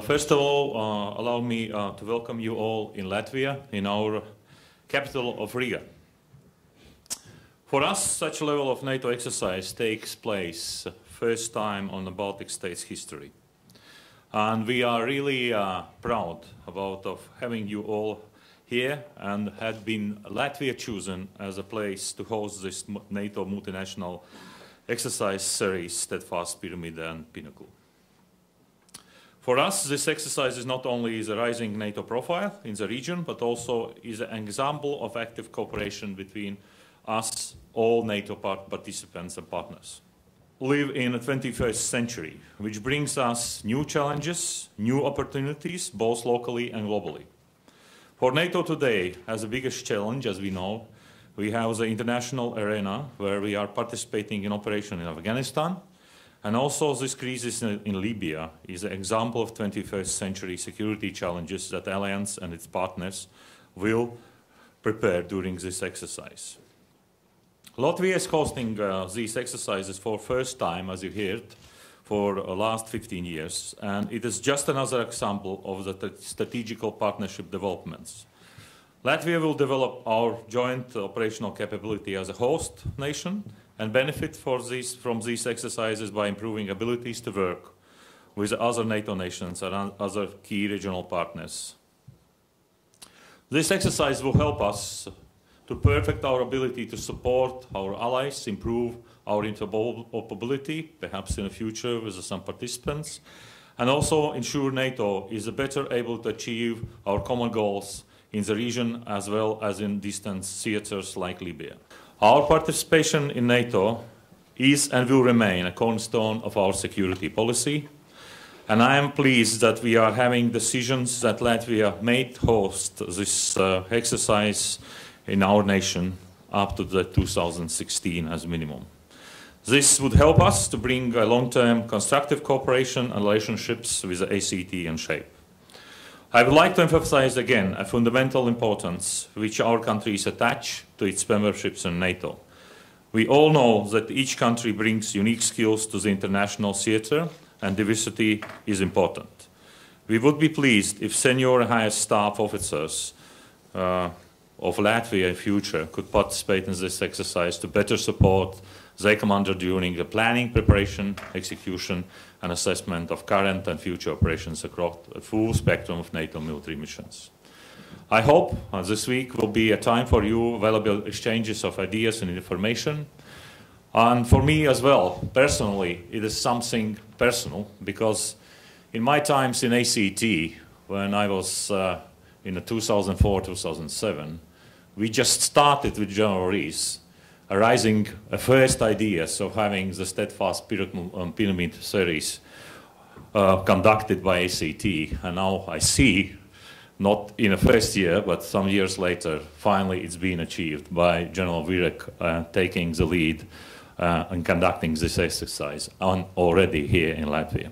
First of all, allow me to welcome you all in Latvia, in our capital of Riga. For us, such a level of NATO exercise takes place first time on the Baltic states' history. And we are really proud about having you all here and had been Latvia chosen as a place to host this NATO multinational exercise series, Steadfast Pyramid and Pinnacle. For us, this exercise is not only a rising NATO profile in the region, but also is an example of active cooperation between us, all NATO participants and partners. Live in the 21st century, which brings us new challenges, new opportunities, both locally and globally. For NATO today, as the biggest challenge, as we know, we have the international arena where we are participating in operation in Afghanistan, and also this crisis in Libya is an example of 21st century security challenges that the Alliance and its partners will prepare during this exercise. Latvia is hosting these exercises for the first time, as you heard, for the last 15 years, and it is just another example of the strategical partnership developments. Latvia will develop our joint operational capability as a host nation and benefit from these exercises by improving abilities to work with other NATO nations and other key regional partners. This exercise will help us to perfect our ability to support our allies, improve our interoperability, perhaps in the future with some participants, and also ensure NATO is better able to achieve our common goals in the region as well as in distant theaters like Libya. Our participation in NATO is and will remain a cornerstone of our security policy, and I am pleased that we are having decisions that Latvia may host this exercise in our nation up to 2016 as minimum. This would help us to bring a long-term constructive cooperation and relationships with the ACT in shape. I would like to emphasize again a fundamental importance which our countries attach to its memberships in NATO. We all know that each country brings unique skills to the international theater, and diversity is important. We would be pleased if senior and higher staff officers of Latvia in future could participate in this exercise to better support their commander during the planning, preparation, execution and assessment of current and future operations across a full spectrum of NATO military missions. I hope this week will be a time for you valuable exchanges of ideas and information. And for me as well, personally, it is something personal because in my times in ACT, when I was in 2004-2007, we just started with ģenerāļa, arising first ideas of having the Steadfast Pyramid series conducted by ACT. And now I see, not in the first year, but some years later, finally it's been achieved by General Virek taking the lead and conducting this exercise already here in Latvia.